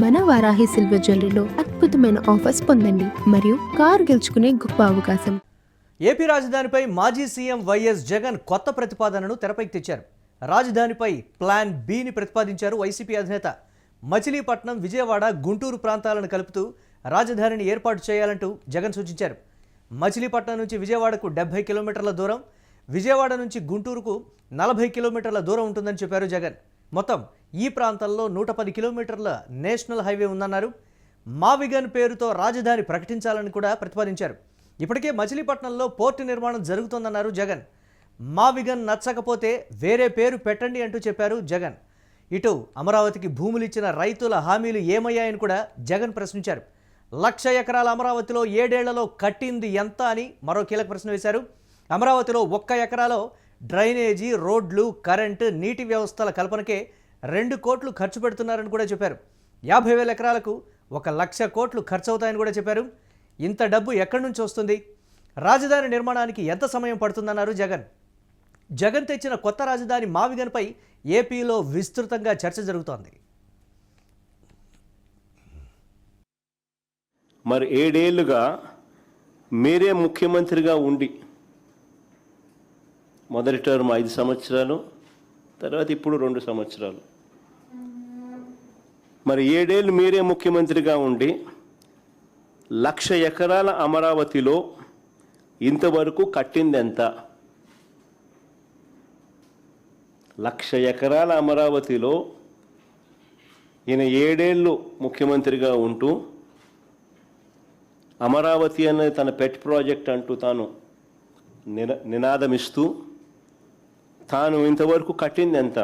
మన వారాహి సిల్వర్ జ్యువెలరీలో అద్భుతమైన ఆఫర్స్ పొందండి మరియు కారు గెలుచుకునే గొప్ప అవకాశం. ఏపీ రాజధానిపై మాజీ సీఎం వైఎస్ జగన్ కొత్త ప్రతిపాదనను తెరపైకి తెచ్చారు. రాజధానిపై ప్లాన్ బిని ప్రతిపాదించారు వైసీపీ అధినేత. మచిలీపట్నం, విజయవాడ, గుంటూరు ప్రాంతాలను కలుపుతూ రాజధానిని ఏర్పాటు చేయాలంటూ జగన్ సూచించారు. మచిలీపట్నం నుంచి విజయవాడకు 70 కిలోమీటర్ల దూరం, విజయవాడ నుంచి గుంటూరుకు 40 కిలోమీటర్ల దూరం ఉంటుందని చెప్పారు జగన్. మొత్తం ఈ ప్రాంతంలో 110 కిలోమీటర్ల నేషనల్ హైవే ఉందన్నారు. మావిగన్ పేరుతో రాజధాని ప్రకటించాలని కూడా ప్రతిపాదించారు. ఇప్పటికే మచిలీపట్నంలో పోర్టు నిర్మాణం జరుగుతోందన్నారు జగన్. మావిగన్ నచ్చకపోతే వేరే పేరు పెట్టండి అంటూ చెప్పారు జగన్. ఇటు అమరావతికి భూములు ఇచ్చిన రైతుల హామీలు ఏమయ్యాయని కూడా జగన్ ప్రశ్నించారు. 1,00,000 ఎకరాల అమరావతిలో 7 ఏళ్లలో కట్టింది ఎంత అని మరో కీలక ప్రశ్న వేశారు. అమరావతిలో 1 ఎకరాలో డ్రైనేజీ, రోడ్లు, కరెంటు, నీటి వ్యవస్థల కల్పనకే 2 కోట్లు ఖర్చు పెడుతున్నారని కూడా చెప్పారు. 50,000 ఎకరాలకు 1,00,000 కోట్లు ఖర్చు అవుతాయని కూడా చెప్పారు. ఇంత డబ్బు ఎక్కడి నుంచి వస్తుంది? రాజధాని నిర్మాణానికి ఎంత సమయం పడుతుందన్నారు జగన్. జగన్ తెచ్చిన కొత్త రాజధాని మావిగన్పై ఏపీలో విస్తృతంగా చర్చ జరుగుతోంది. మరి 7 ఏళ్లుగా మీరే ముఖ్యమంత్రిగా ఉండి, మొదటి టర్మ్ 5 సంవత్సరాలు, తర్వాత ఇప్పుడు 2 సంవత్సరాలు. మరి 7 ఏళ్ళు మీరే ముఖ్యమంత్రిగా ఉండి 1,00,000 ఎకరాల అమరావతిలో ఇంతవరకు కట్టింది ఎంత? 1,00,000 ఎకరాల అమరావతిలో ఈయన 7 ఏళ్ళు ముఖ్యమంత్రిగా ఉంటూ అమరావతి అనేది తన పెట్ ప్రాజెక్ట్ అంటూ తాను నినాదమిస్తూ తాను ఇంతవరకు కట్టింది ఎంత?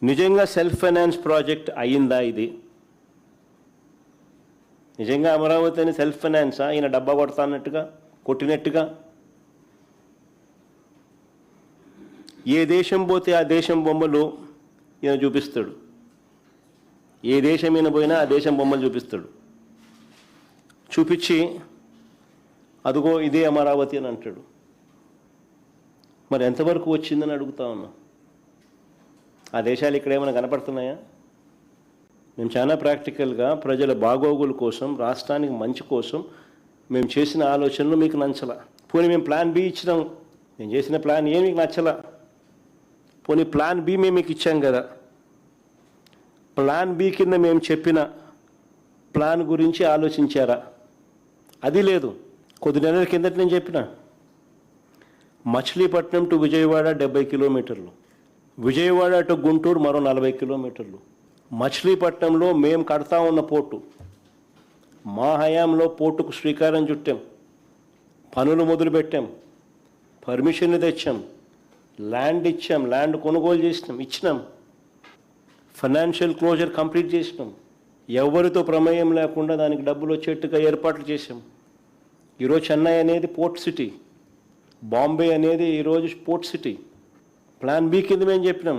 నిజంగా సెల్ఫ్ ఫైనాన్స్ ప్రాజెక్ట్ అయ్యిందా ఇది? నిజంగా అమరావతి అని సెల్ఫ్ ఫైనాన్సా? ఈయన డబ్బా కొట్టినట్టుగా ఏ దేశం పోతే ఆ దేశం బొమ్మలు ఈయన చూపిస్తాడు. ఏ దేశం ఈయన పోయినా ఆ దేశం బొమ్మలు చూపిస్తాడు. చూపించి అదిగో ఇదే అమరావతి అని అంటాడు. మరి ఎంతవరకు వచ్చిందని అడుగుతా ఉన్నా. ఆ దేశాలు ఇక్కడ ఏమైనా కనపడుతున్నాయా? మేము చాలా ప్రాక్టికల్గా ప్రజల బాగోగుల కోసం, రాష్ట్రానికి మంచి కోసం మేము చేసిన ఆలోచనలు మీకు నచ్చలా. పోనీ మేము ప్లాన్ బి ఇచ్చినాం. మేము చేసిన ప్లాన్ ఏ మీకు నచ్చలా. పోనీ ప్లాన్ బి మేము మీకు ఇచ్చాం కదా. ప్లాన్ బి కింద మేము చెప్పిన ప్లాన్ గురించి ఆలోచించారా? అది లేదు. కొద్ది నెలల కిందట నేను చెప్పిన మచిలీపట్నం టు విజయవాడ 70 కిలోమీటర్లు, విజయవాడ టు గుంటూరు మరో 40 కిలోమీటర్లు. మచిలీపట్నంలో మేము కడతా ఉన్న పోర్టు, మా హయాంలో పోర్టుకు శ్రీకారం చుట్టాం, పనులు మొదలుపెట్టాం, పర్మిషన్లు తెచ్చాం, ల్యాండ్ ఇచ్చాం, ల్యాండ్ కొనుగోలు ఇచ్చినాం, ఫైనాన్షియల్ క్లోజర్ కంప్లీట్ చేసినాం. ఎవరితో ప్రమేయం లేకుండా దానికి డబ్బులు వచ్చేట్టుగా ఏర్పాట్లు చేశాం. ఈరోజు చెన్నై అనేది పోర్ట్ సిటీ, బాంబే అనేది ఈరోజు పోర్ట్ సిటీ. ప్లాన్ బి కింద మేము చెప్పినాం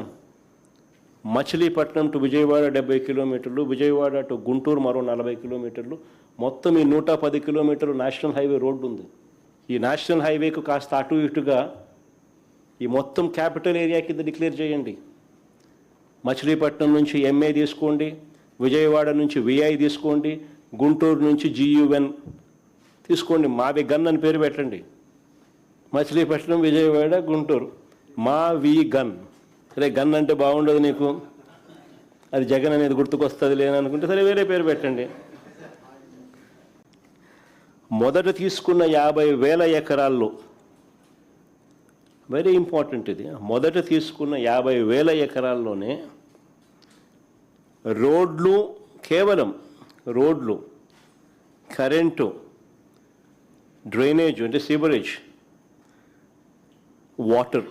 మచిలీపట్నం టు విజయవాడ 70 కిలోమీటర్లు, విజయవాడ టు గుంటూరు మరో 40 కిలోమీటర్లు. మొత్తం ఈ 110 కిలోమీటర్లు నేషనల్ హైవే రోడ్డు ఉంది. ఈ నేషనల్ హైవేకు కాస్త అటు ఇటుగా ఈ మొత్తం క్యాపిటల్ ఏరియా కింద డిక్లేర్ చేయండి. మచిలీపట్నం నుంచి ఎంఏ తీసుకోండి, విజయవాడ నుంచి విఐ తీసుకోండి, గుంటూరు నుంచి GUN తీసుకోండి. మావి గన్ అని పేరు పెట్టండి. మచిలీపట్నం, విజయవాడ, గుంటూరు మావి గన్. సరే, గన్ అంటే బాగుండదు నీకు, అది జగన్ అనేది గుర్తుకొస్తుంది లేననుకుంటే సరే వేరే పేరు పెట్టండి. మొదట తీసుకున్న 50,000 ఎకరాల్లో, వెరీ ఇంపార్టెంట్ ఇది, మొదట తీసుకున్న 50,000 ఎకరాల్లోనే రోడ్లు, కేవలం రోడ్లు, కరెంటు, డ్రైనేజ్ అంటే సీవరేజ్, వాటర్,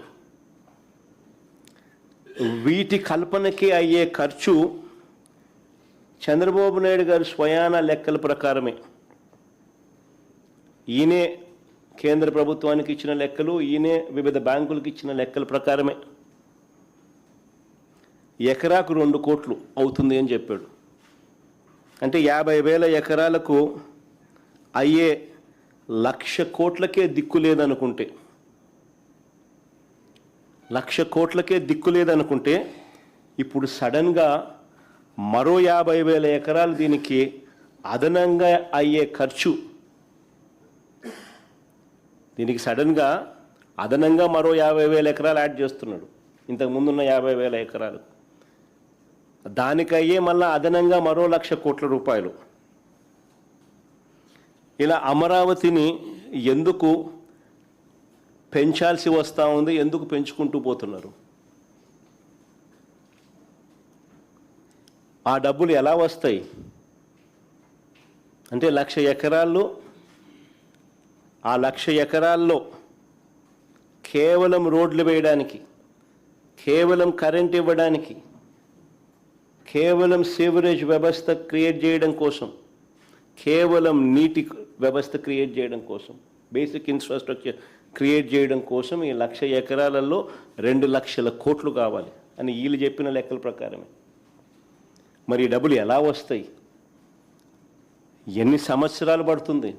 వీటి కల్పనకి అయ్యే ఖర్చు చంద్రబాబు నాయుడు గారు స్వయాన లెక్కల ప్రకారమే, ఈయనే కేంద్ర ప్రభుత్వానికి ఇచ్చిన లెక్కలు, ఈయనే వివిధ బ్యాంకులకు ఇచ్చిన లెక్కల ప్రకారమే ఎకరాకు 2 కోట్లు అవుతుంది అని చెప్పాడు. అంటే 50,000 ఎకరాలకు అయ్యే 1,00,000 కోట్లకే దిక్కు లేదనుకుంటే, 1,00,000 కోట్లకే దిక్కు లేదనుకుంటే ఇప్పుడు సడన్గా మరో 50,000 ఎకరాలు దీనికి అదనంగా అయ్యే ఖర్చు, దీనికి సడన్గా అదనంగా మరో 50,000 ఎకరాలు యాడ్ చేస్తున్నాడు ఇంతకుముందున్న 50,000 ఎకరాలు. దానికయ్యే మళ్ళీ అదనంగా మరో 1,00,000 కోట్ల రూపాయలు. ఇలా అమరావతిని ఎందుకు పెంచాల్సి వస్తూ ఉంది, ఎందుకు పెంచుకుంటూ పోతున్నారు? ఆ డబ్బులు ఎలా వస్తాయి అంటే 1,00,000 ఎకరాల్లో, ఆ 1,00,000 ఎకరాల్లో కేవలం రోడ్లు వేయడానికి, కేవలం కరెంట్ ఇవ్వడానికి, కేవలం సివరేజ్ వ్యవస్థ క్రియేట్ చేయడం కోసం, కేవలం నీటి వ్యవస్థ క్రియేట్ చేయడం కోసం, బేసిక్ ఇన్ఫ్రాస్ట్రక్చర్ క్రియేట్ చేయడం కోసం ఈ 1,00,000 ఎకరాలలో 2,00,000 కోట్లు కావాలి అని వీళ్ళు చెప్పిన లెక్కల ప్రకారమే. మరి ఈ డబ్బులు ఎలా వస్తాయి? ఎన్ని సంవత్సరాలు పడుతుంది?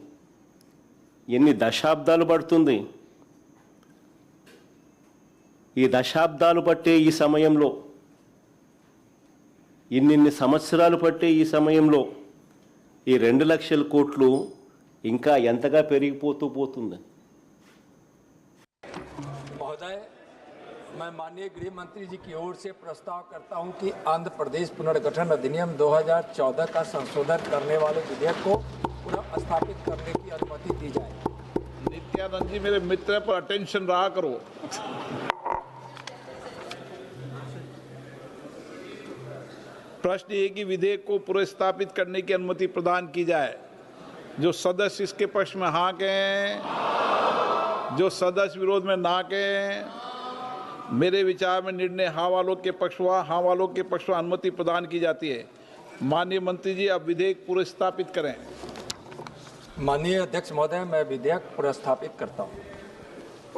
ఎన్ని దశాబ్దాలు పడుతుంది? ఈ దశాబ్దాలు పట్టే ఈ సమయంలో, ఇన్నిన్ని సంవత్సరాలు పట్టే ఈ సమయంలో ఈ 2,00,000 కోట్లు ఇంకా ఎంతగా పెరిగిపోతూ పోతుంది? महोदय, मैं माननीय गृह मंत्री जी की ओर से प्रस्ताव करता हूं कि आंध्र प्रदेश पुनर्गठन अधिनियम 2014 का संशोधन करने वाले विधेयक को पुनः स्थापित करने की अनुमति दी जाए। नित्यानंद जी, मेरे मित्र पर अटेंशन रहा करो। प्रश्न ये कि विधेयक को पुनर्स्थापित करने की अनुमति प्रदान की जाए। जो सदस्य इसके पक्ष में हाँ कहें, जो सदस्य विरोध में ना कहें। मेरे विचार में निर्णय हाँ वालों के पक्ष हुआ, हाँ वालों के पक्ष में अनुमति प्रदान की जाती है। माननीय मंत्री जी, अब विधेयक पुनर्स्थापित करें। माननीय अध्यक्ष महोदय, मैं विधेयक पुनर्स्थापित करता हूँ।